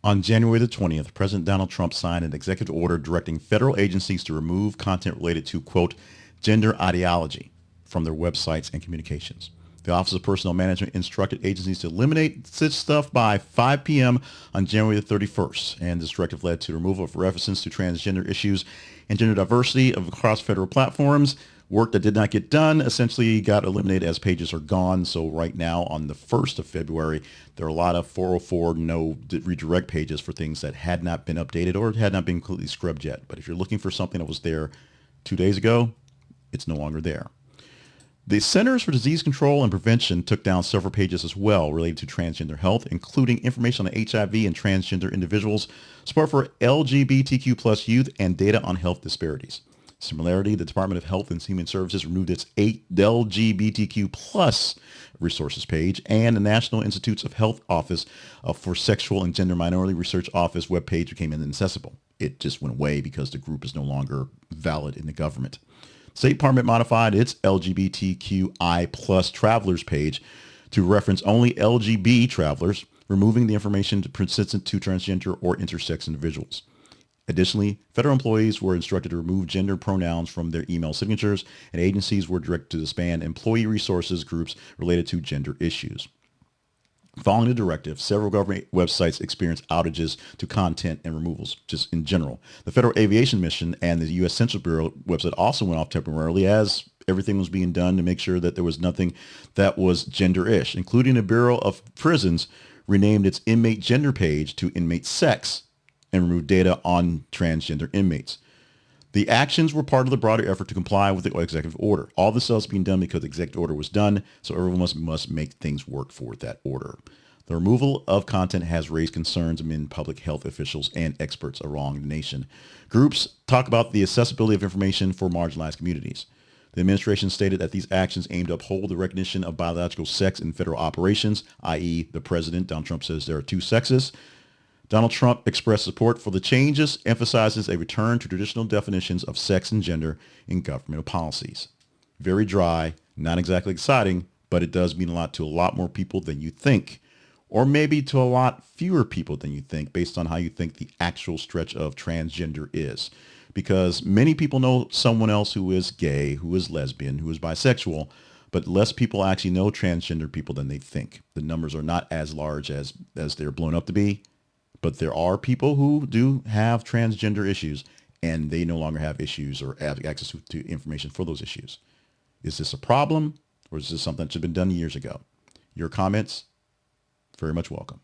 On January the 20th, President Donald Trump signed an executive order directing federal agencies to remove content related to, quote, gender ideology from their websites and communications. The Office of Personnel Management instructed agencies to eliminate such stuff by 5 p.m. on January the 31st, and this directive led to the removal of references to transgender issues and gender diversity across federal platforms. Work that did not get done essentially got eliminated as pages are gone. So right now on the 1st of February, there are a lot of 404 no redirect pages for things that had not been updated or had not been completely scrubbed yet. But if you're looking for something that was there 2 days ago, it's no longer there. The Centers for Disease Control and Prevention took down several pages as well related to transgender health, including information on HIV and transgender individuals, support for LGBTQ plus youth, and data on health disparities. Similarly, the Department of Health and Human Services removed its LGBTQ plus resources page, and the National Institutes of Health Office for Sexual and Gender Minority Research Office webpage became inaccessible. It just went away because the group is no longer valid in the government. State Department modified its LGBTQI plus travelers page to reference only LGB travelers, removing the information consistent to transgender or intersex individuals. Additionally, federal employees were instructed to remove gender pronouns from their email signatures, and agencies were directed to disband employee resources groups related to gender issues. Following the directive, several government websites experienced outages to content and removals, just in general. The Federal Aviation Mission and the U.S. Census Bureau website also went off temporarily as everything was being done to make sure that there was nothing that was gender-ish, including the Bureau of Prisons renamed its inmate gender page to inmate sex and removed data on transgender inmates. The actions were part of the broader effort to comply with the executive order. All this is being done because the executive order was done, so everyone must make things work for that order. The removal of content has raised concerns among public health officials and experts around the nation. Groups talk about the accessibility of information for marginalized communities. The administration stated that these actions aim to uphold the recognition of biological sex in federal operations, i.e. the president, Donald Trump, says there are two sexes. Donald Trump expressed support for the changes, emphasizes a return to traditional definitions of sex and gender in governmental policies. Very dry, not exactly exciting, but it does mean a lot to a lot more people than you think, or maybe to a lot fewer people than you think based on how you think the actual stretch of transgender is. Because many people know someone else who is gay, who is lesbian, who is bisexual, but less people actually know transgender people than they think. The numbers are not as large as they're blown up to be. But there are people who do have transgender issues, and they no longer have issues or have access to information for those issues. Is this a problem, or is this something that should have been done years ago? Your comments, very much welcome.